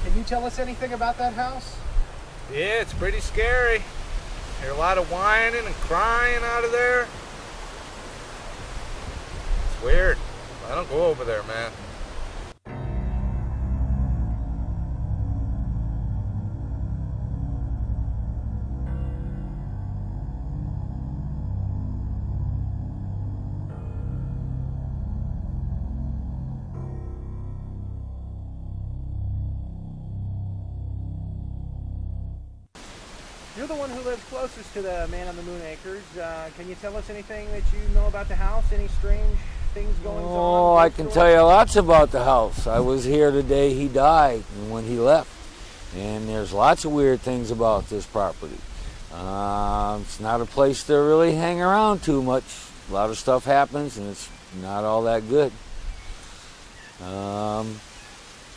Can you tell us anything about that house? Yeah, it's pretty scary. Hear a lot of whining and crying out of there. It's weird. I don't go over there, man. You're the one who lives closest to the Man on the Moon Acres. Can you tell us anything that you know about the house? Any strange things going on? Oh, I can tell you lots about the house. I was here the day he died and when he left. And there's lots of weird things about this property. It's not a place to really hang around too much. A lot of stuff happens and it's not all that good.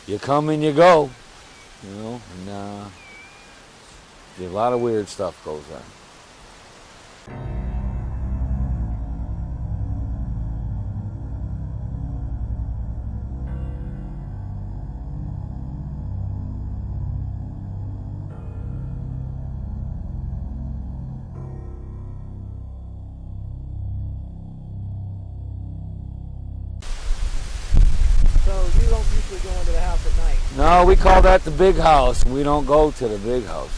You come and you go, you know, and a lot of weird stuff goes on. So you don't usually go into the house at night? No, we call that the big house. We don't go to the big house.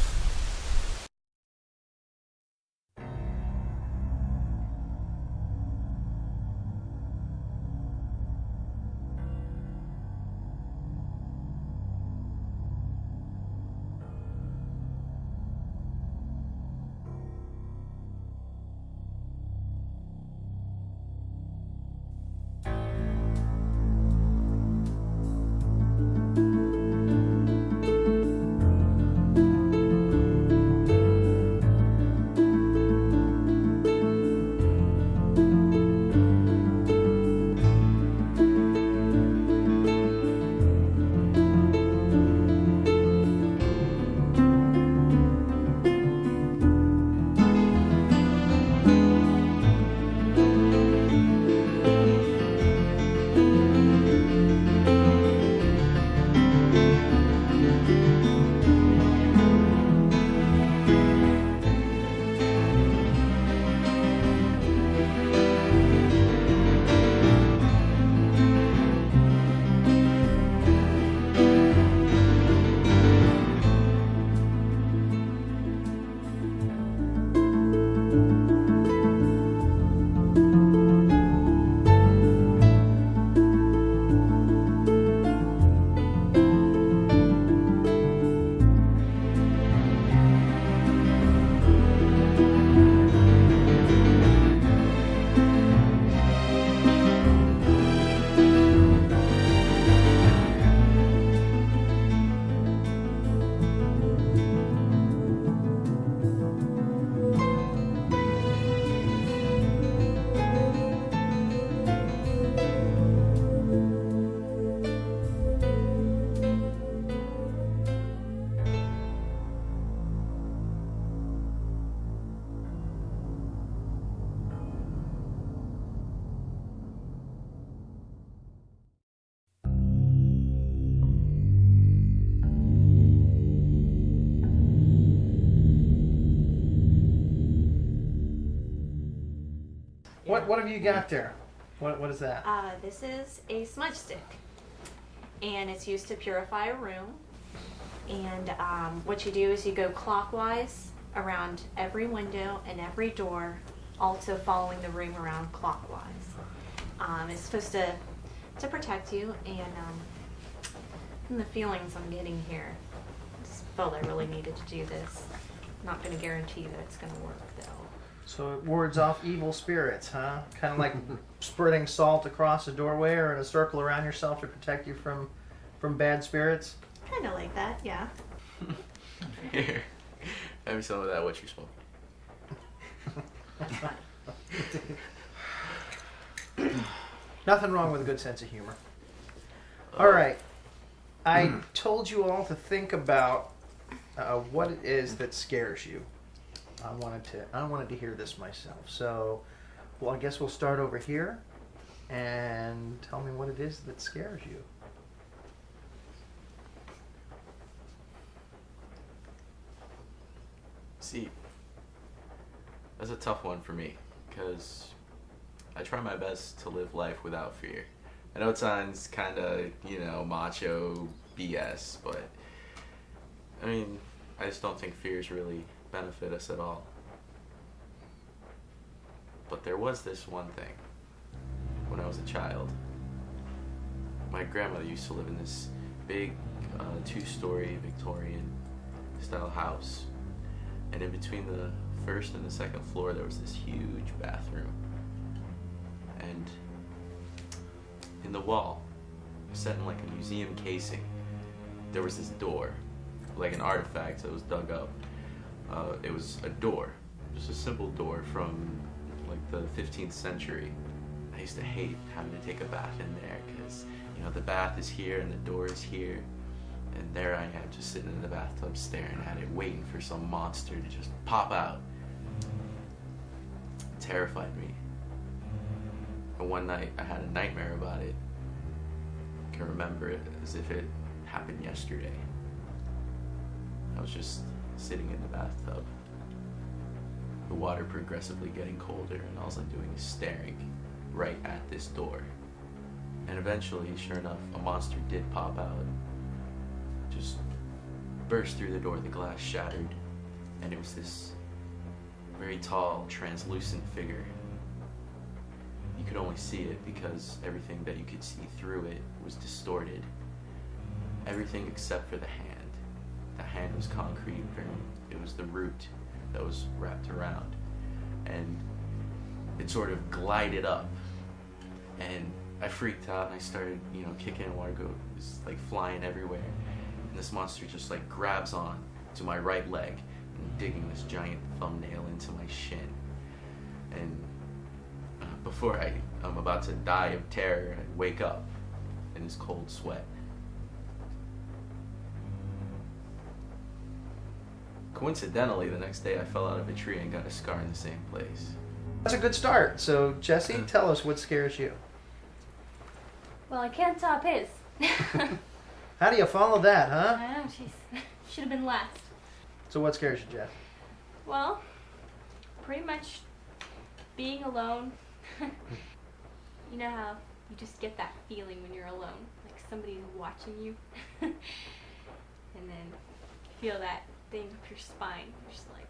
What have you got there? What is that? This is a smudge stick, and it's used to purify a room. And what you do is you go clockwise around every window and every door, also following the room around clockwise. It's supposed to protect you, and from the feelings I'm getting here, I just felt I really needed to do this. I'm not going to guarantee that it's going to work, though. So it wards off evil spirits, huh? Kind of like spreading salt across a doorway or in a circle around yourself to protect you from bad spirits? Kind of like that, yeah. Here, have some of that, what you smoke. Nothing wrong with a good sense of humor. All right. I told you all to think about what it is that scares you. I wanted to hear this myself. So, well, I guess we'll start over here and tell me what it is that scares you. See, that's a tough one for me, because I try my best to live life without fear. I know it sounds kind of, macho BS, but I mean, I just don't think fears really benefit us at all. But there was this one thing. When I was a child, my grandmother used to live in this big 2-story Victorian style house, and in between the first and the second floor there was this huge bathroom, and in the wall, set in like a museum casing, there was this door, like an artifact that was dug up. It was a door, just a simple door from like the 15th century. I used to hate having to take a bath in there because, the bath is here and the door is here. And there I am just sitting in the bathtub staring at it, waiting for some monster to just pop out. It terrified me. And one night I had a nightmare about it. I can remember it as if it happened yesterday. I was just sitting in the bathtub. The water progressively getting colder, and all I'm doing is staring right at this door. And eventually, sure enough, a monster did pop out. Just burst through the door, the glass shattered, and it was this very tall, translucent figure. You could only see it because everything that you could see through it was distorted. Everything except for the hand. The hand was concrete, it was the root that was wrapped around. And it sort of glided up. And I freaked out and I started, kicking, and water was like flying everywhere. And this monster just like grabs on to my right leg and digging this giant thumbnail into my shin. And before I'm about to die of terror, I wake up in this cold sweat. Coincidentally, the next day I fell out of a tree and got a scar in the same place. That's a good start. So, Jesse, tell us what scares you. Well, I can't top his. How do you follow that, huh? I know, jeez. Should have been last. So what scares you, Jeff? Well, pretty much being alone. You know how you just get that feeling when you're alone, like somebody's watching you, and then you feel that thing up your spine. You're just like,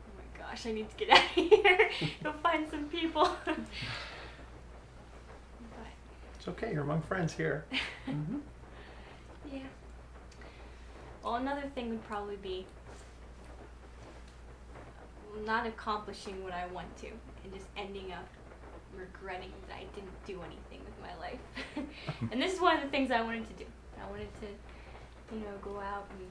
oh my gosh, I need to get out of here. Go find some people. But it's okay, you're among friends here. Mm-hmm. Yeah. Well, another thing would probably be not accomplishing what I want to and just ending up regretting that I didn't do anything with my life. And this is one of the things I wanted to do. I wanted to, go out and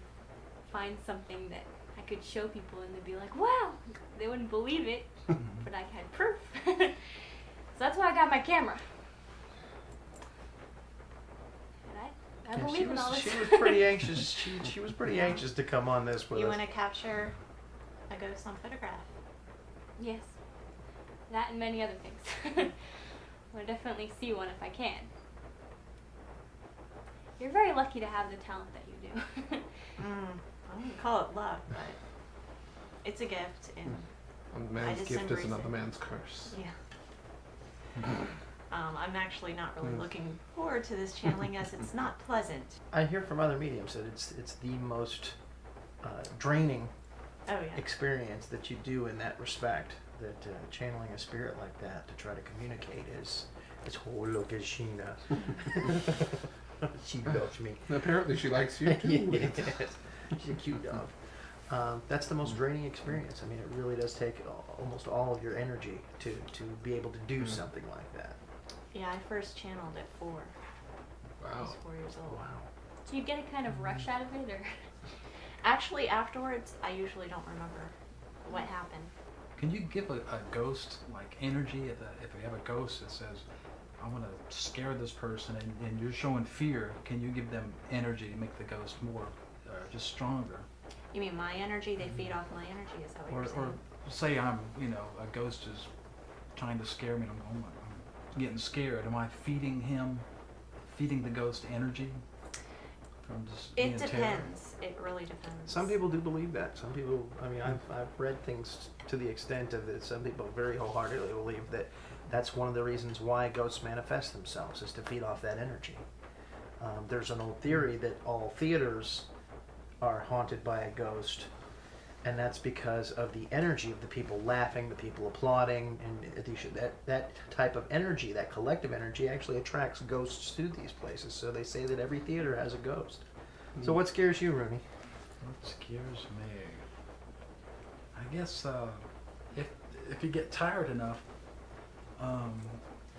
find something that I could show people and they'd be like, wow, they wouldn't believe it, but I had proof. So that's why I got my camera. I believe in all this. She was pretty anxious. She was pretty anxious to come on this with us. You want to capture a ghost on photograph? Yes. That and many other things. I want to definitely see one if I can. You're very lucky to have the talent that you do. I wouldn't call it luck, but it's a gift. And A man's just gift is embrace another it. man's curse. Yeah. I'm actually not really looking forward to this channeling as it's not pleasant. I hear from other mediums that it's the most draining Oh, yeah. experience that you do in that respect. That channeling a spirit like that to try to communicate is, oh, look at Sheena. She loves me. Apparently she likes you too. Yes. She's a cute dog. That's the most draining experience. I mean, it really does take almost all of your energy to be able to do something like that. Yeah, I first channeled at 4. I was Wow. 4 years old. Wow. Do you get a kind of rush out of it, or? Actually, afterwards, I usually don't remember what happened. Can you give a ghost like energy? If we have a ghost that says, I want to scare this person, and you're showing fear, can you give them energy to make the ghost more, just stronger? You mean my energy? They feed off my energy, is that what you're saying? Or say I'm, a ghost is trying to scare me, and I'm getting scared. Am I feeding the ghost energy? From just It being terror? depends. it really depends. Some people do believe that. Some people, I mean, I've read things to the extent of that some people very wholeheartedly believe that that's one of the reasons why ghosts manifest themselves, is to feed off that energy. There's an old theory that all theaters are haunted by a ghost, and that's because of the energy of the people laughing, the people applauding, and that type of energy, that collective energy, actually attracts ghosts to these places. So they say that every theater has a ghost. So what scares you, Rooney? What scares me? I guess if you get tired enough,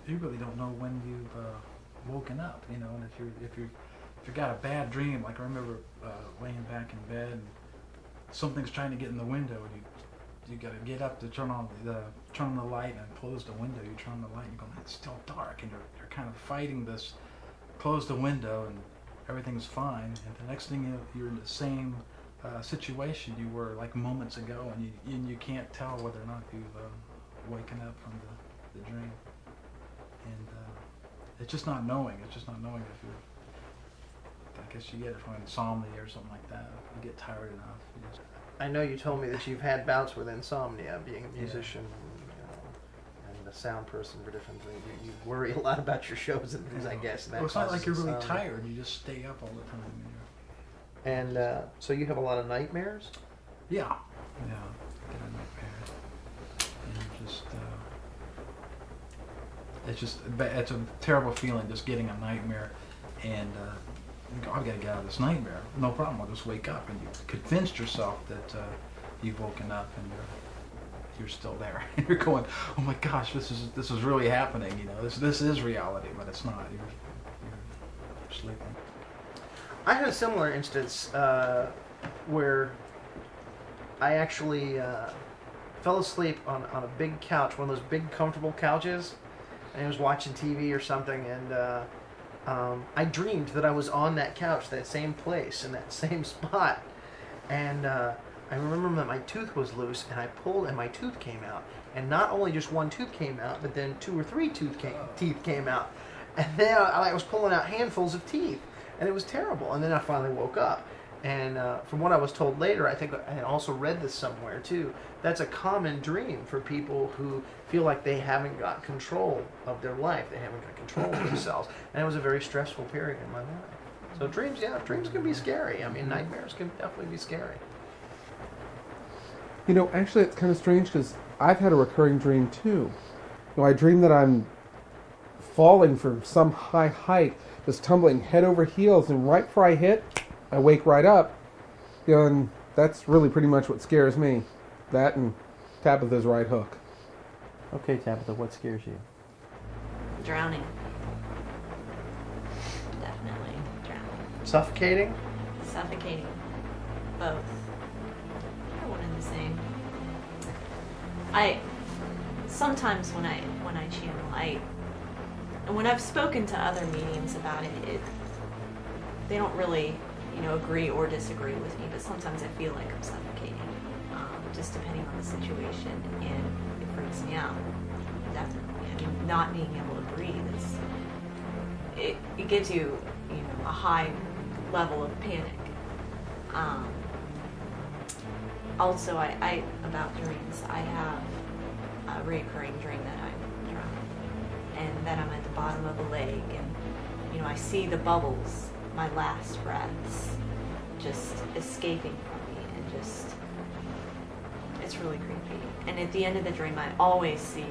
you really don't know when you've woken up, you know. And if you got a bad dream, like I remember laying back in bed and something's trying to get in the window, and you got to get up to turn on the light and close the window. You turn on the light and you go, it's still dark, and you're kind of fighting this. Close the window and everything's fine, and the next thing you're in the same situation you were like moments ago, and you can't tell whether or not you've waken up from the dream. And it's just not knowing. It's just not knowing if you're. I guess you get it from insomnia or something like that. If you get tired enough. I know you told me that you've had bouts with insomnia, being a musician, and a sound person for different things. You worry a lot about your shows and things, I guess. And that well, it's not like you're really insomnia. tired. You just stay up all the time. And so you have a lot of nightmares? Yeah. Yeah. I get a nightmare. And it's a terrible feeling just getting a nightmare, and you go, I've got to get out of this nightmare. No problem. I'll just wake up, and you convinced yourself that you've woken up and you're still there. And you're going, oh my gosh, this is really happening. You know, this is reality, but it's not. You're sleeping. I had a similar instance where I actually fell asleep on a big couch, one of those big comfortable couches, and I was watching TV or something, and I dreamed that I was on that couch, that same place, in that same spot, and I remember that my tooth was loose, and I pulled, and my tooth came out, and not only just one tooth came out, but then 2 or 3 teeth came out, and then I was pulling out handfuls of teeth. And it was terrible. And then I finally woke up. And from what I was told later, I think I had also read this somewhere too, that's a common dream for people who feel like they haven't got control of their life. They haven't got control of themselves. And it was a very stressful period in my life. So dreams can be scary. I mean, nightmares can definitely be scary. You know, actually, it's kind of strange because I've had a recurring dream too. You know, I dream that I'm falling from some high height, just tumbling head over heels, and right before I hit, I wake right up. You know, and that's really pretty much what scares me. That and Tabitha's right hook. Okay, Tabitha, what scares you? Drowning. Definitely drowning. Suffocating? Suffocating. Both. They're one and the same. Sometimes when I channel, and when I've spoken to other mediums about it, they don't really, agree or disagree with me, but sometimes I feel like I'm suffocating, just depending on the situation, and it freaks me out, definitely. I mean, not being able to breathe, it gives you, a high level of panic. Also, I about dreams, I have a recurring dream that I'm drowning, and that I'm at the bottom of a lake, and I see the bubbles, my last breaths, just escaping from me, and just, it's really creepy. And at the end of the dream, I always see,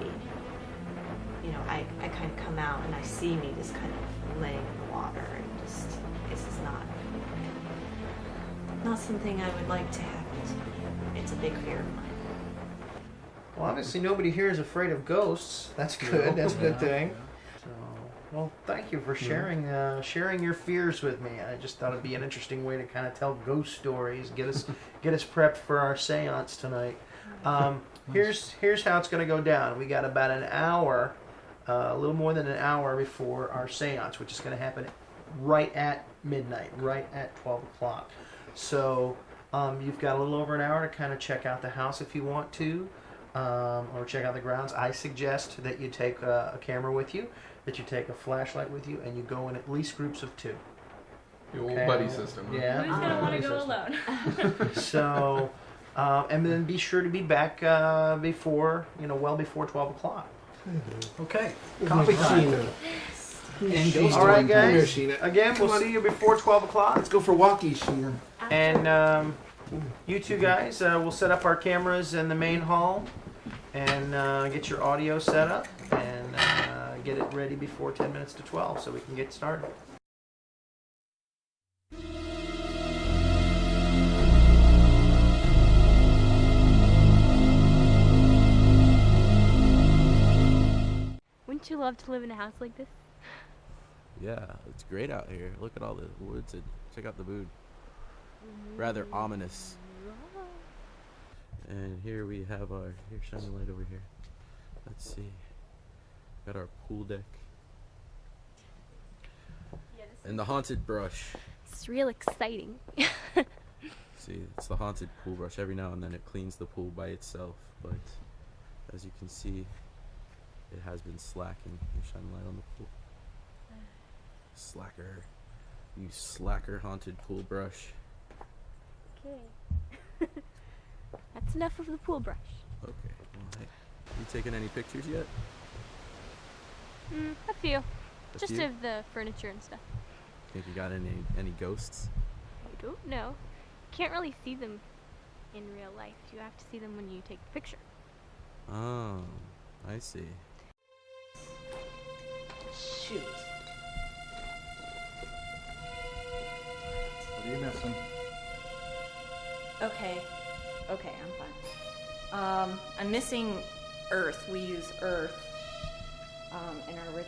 I kind of come out and I see me just kind of laying in the water, and just, this is not something I would like to happen to me. It's a big fear of mine. Well, obviously nobody here is afraid of ghosts. That's good. That's a good thing. So, well, thank you for sharing your fears with me. I just thought it'd be an interesting way to kind of tell ghost stories, get us prepped for our seance tonight. Here's how it's going to go down. We got about an hour, a little more than an hour before our seance, which is going to happen right at midnight, right at 12 o'clock. So you've got a little over an hour to kind of check out the house if you want to. Or check out the grounds. I suggest that you take a camera with you, that you take a flashlight with you, and you go in at least groups of 2. The old Okay. buddy system. Huh? Yeah. Who's gonna want to buddy go system. alone? So, and then be sure to be back before, well before 12 o'clock. Okay. Coffee time. And ghost All right, hunting. Come here, guys. Sheena. Again, we'll Come on. see you before 12 o'clock. Let's go for walkies, Sheena. And you two guys, we'll set up our cameras in the main hall and get your audio set up and get it ready before 10 minutes to 12 so we can get started. Wouldn't you love to live in a house like this? Yeah, it's great out here. Look at all the woods and check out the mood. Rather ominous. And here we have here, shine the light over here. Let's see. Got our pool deck. And the haunted brush. It's real exciting. See, it's the haunted pool brush. Every now and then it cleans the pool by itself, but as you can see, it has been slacking. You shine the light on the pool. Slacker. You slacker haunted pool brush. Okay. That's enough of the pool brush. Okay. Well, hey, you taking any pictures yet? A few. A Just few? of the furniture and stuff. Think you got any ghosts? I don't know. Can't really see them in real life. You have to see them when you take the picture. Oh, I see. Shoot. What are you missing? Okay, I'm fine. I'm missing earth. We use earth in our rich.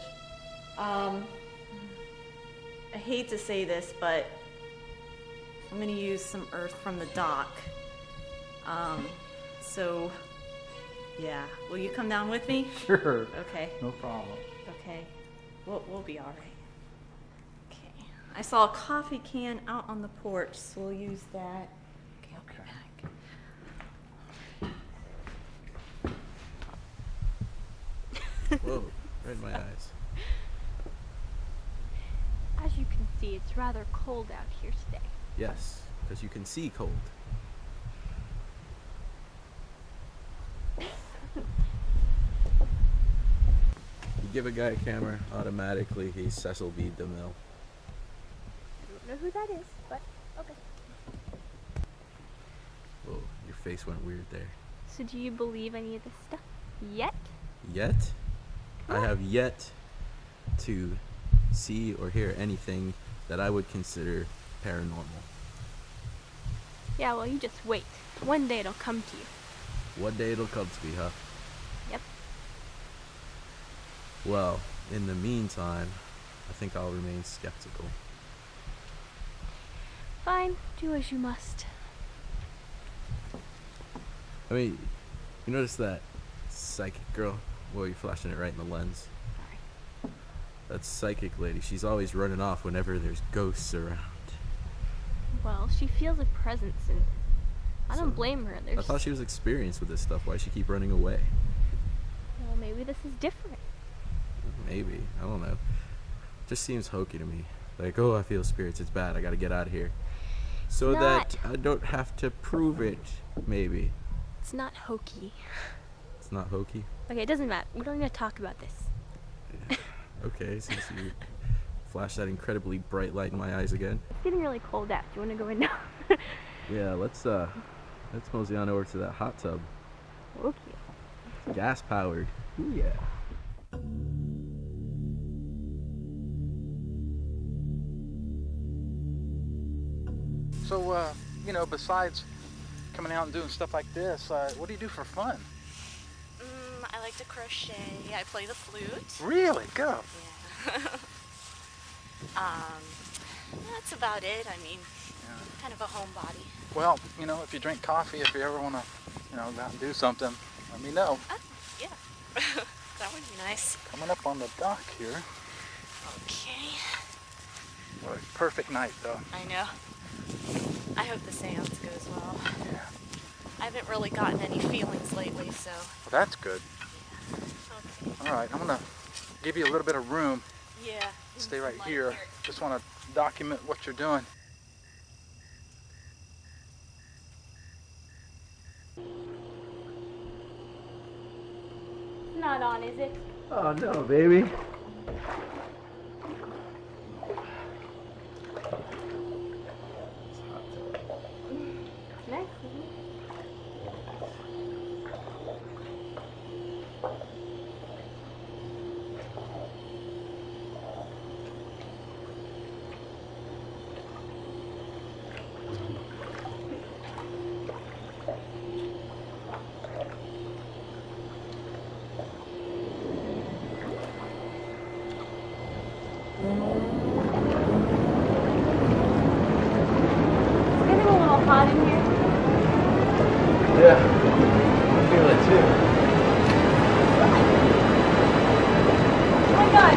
I hate to say this, but I'm gonna use some earth from the dock. So, yeah. Will you come down with me? Sure. Okay. No problem. Okay. We'll be all right. Okay. I saw a coffee can out on the porch, so we'll use that. Okay, I'll be back. Whoa, right in my eyes. As you can see, it's rather cold out here today. Yes, because you can see cold. You give a guy a camera, automatically he's Cecil B. DeMille. I don't know who that is, but okay. Whoa, your face went weird there. So do you believe any of this stuff yet? Yet? I have yet to see or hear anything that I would consider paranormal. Yeah, well, you just wait. One day it'll come to you. One day it'll come to me, huh? Yep. Well, in the meantime, I think I'll remain skeptical. Fine, do as you must. I mean, you notice that psychic girl? Well, you're flashing it right in the lens. Sorry. That psychic lady, she's always running off whenever there's ghosts around. Well, she feels a presence, and I don't So, blame her. I thought she was experienced with this stuff. Why'd she keep running away? Well, maybe this is different. Maybe. I don't know. Just seems hokey to me. Like, oh, I feel spirits. It's bad. I gotta get out of here. So Not- that I don't have to prove it, maybe. It's not hokey. It's not hokey? Okay, it doesn't matter. We don't need to talk about this. Okay, since you flashed that incredibly bright light in my eyes again. It's getting really cold out. Do you want to go in now? Yeah, let's mosey on over to that hot tub. Okay. It's gas powered. Ooh, yeah. So, besides coming out and doing stuff like this, what do you do for fun? I like to crochet. I play the flute. Really? Go. Yeah. That's about it. I mean, kind of a homebody. Well, if you drink coffee, if you ever want to, go out and do something, let me know. Yeah. That would be nice. Coming up on the dock here. Okay. What a perfect night, though. I know. I hope the seance goes well. Yeah. I haven't really gotten any feelings lately, so. Well, that's good. Okay. All right, I'm going to give you a little bit of room. Yeah. Stay right here. Just want to document what you're doing. Not on, is it? Oh no, baby. Nice. Hot in here? Yeah, I feel it too. Oh my god!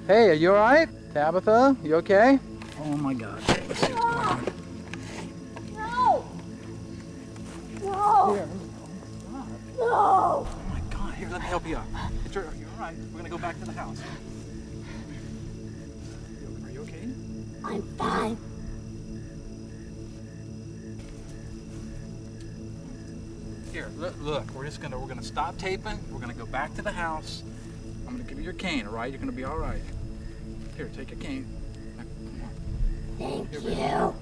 Hey, are you alright? Tabitha, you okay? Oh my god. Let's see what's going on. No! Here. No! Oh my god, here, let me help you up. You're alright. We're gonna go back to the house. Are you okay? I'm fine. Here, look, we're gonna stop taping. We're gonna go back to the house. I'm gonna give you your cane, alright? You're gonna be alright. Here, take your cane. Come on. Thank Here, you.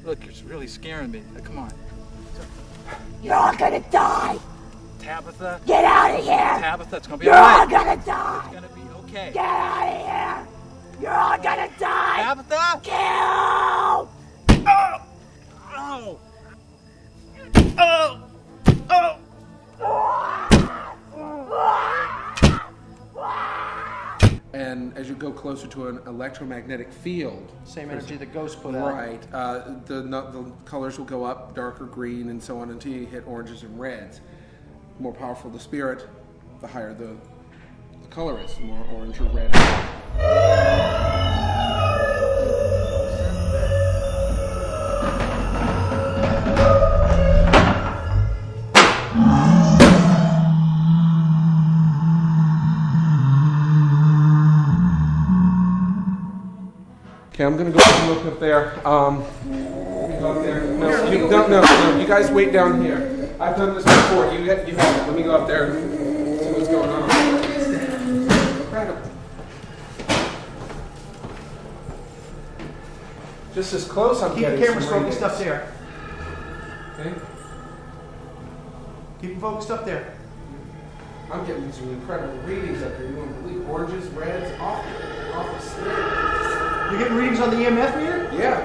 Look, you're really scaring me. Come on. You're all gonna die. Tabitha. Get out of here. Tabitha, it's gonna be You're alright. all gonna die. It's gonna be okay. Get out of here. You're all gonna die. Tabitha. Kill. Oh! Oh! Oh! Oh! And as you go closer to an electromagnetic field, Same energy the ghost put out. right, the colors will go up, darker green and so on until you hit oranges and reds. The more powerful the spirit, the higher the color is, the more orange or red. Okay, I'm gonna go and look up there. Let me go up there. No, you guys wait down here. I've done this before. You have it. Let me go up there and see what's going on. Incredible. Just as close, I'm Keep getting the cameras some focused readings. up there. Okay? Keep them focused up there. I'm getting some incredible readings up here. You won't believe oranges, reds, off the screen. You're getting readings on the EMF meter? Yeah,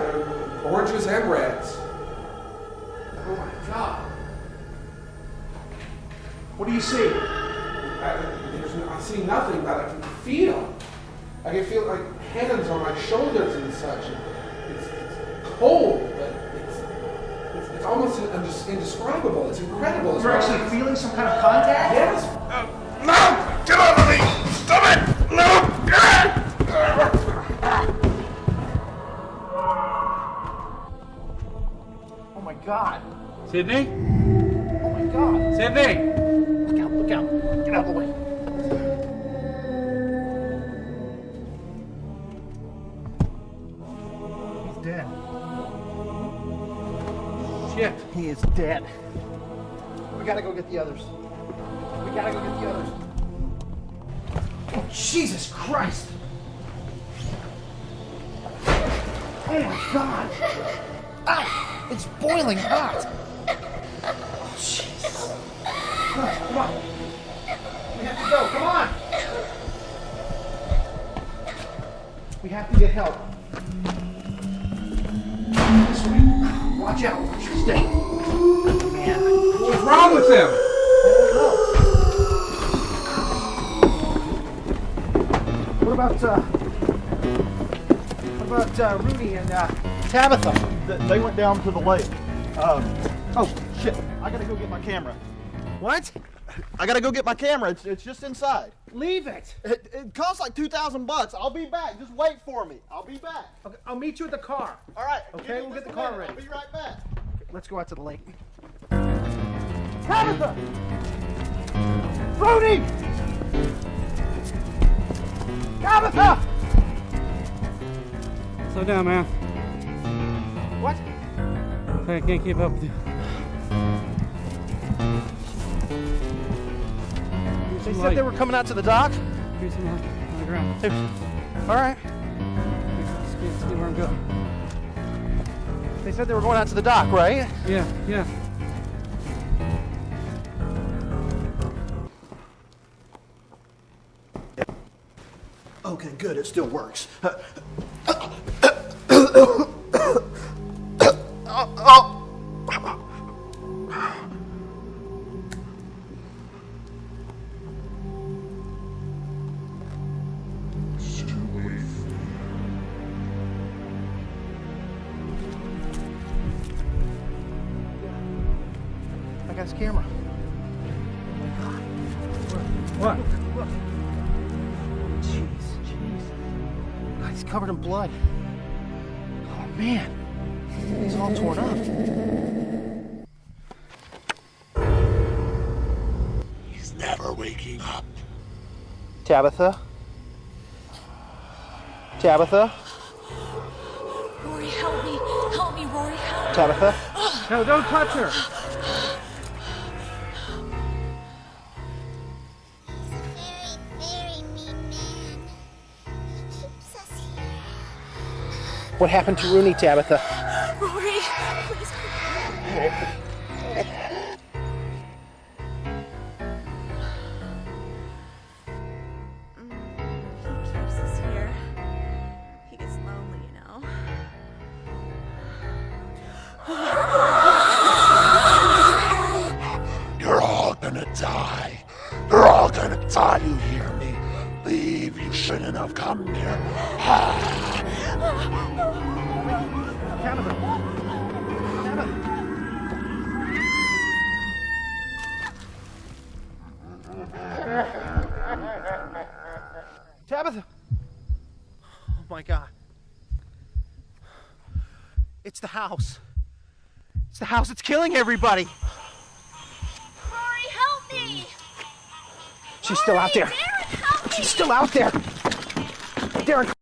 oranges and reds. Oh my God. What do you see? I see nothing, but I can feel. I can feel like hands on my shoulders and such. It's cold, but it's almost indescribable. It's incredible. You're actually feeling some kind of contact? Yes. No! Get off of me! Stop it! No! Oh my God. Sidney? Oh my God. Sidney! Look out, look out. Get out of the way. He's dead. Shit. He is dead. We gotta go get the others. We gotta go get the others. Oh, Jesus Christ! Oh my God! Ah, it's boiling hot! Oh, Jesus. Come on. We have to go. Come on! We have to get help. This way. Watch out. Stay. Man. What's wrong with him? What about Rooney and Tabitha? They went down to the lake. Oh, shit. I gotta go get my camera. What? I gotta go get my camera. It's just inside. Leave it. It costs like $2,000. I'll be back. Just wait for me. I'll be back. Okay, I'll meet you at the car. All right. Okay, we'll get the car ready. I'll be right back. Let's go out to the lake. Tabitha! Rooney! Tabitha! Slow down, man. What? I can't keep up with you. They said they were coming out to the dock. Here's some light on the ground. All right. Let's see where I'm going. They said they were going out to the dock, right? Yeah, yeah. Okay, good. It still works. I got his camera. What? Look. Jeez. God, he's covered in blood. Oh, man. He's all torn up. He's never waking up. Tabitha? Tabitha? Rory, help me. Help me, Rory, help me. Tabitha? No, don't touch her. What happened to Rooney, Tabitha? Rory, please. He keeps us here. He gets lonely, you know. You're all gonna die. You're all gonna die, you hear me? Leave, you shouldn't have come here. Tabitha! Oh my God. It's the house. It's the house. It's killing everybody. Rory, help me! She's still out there. Darren, help me! She's still out there. Darren.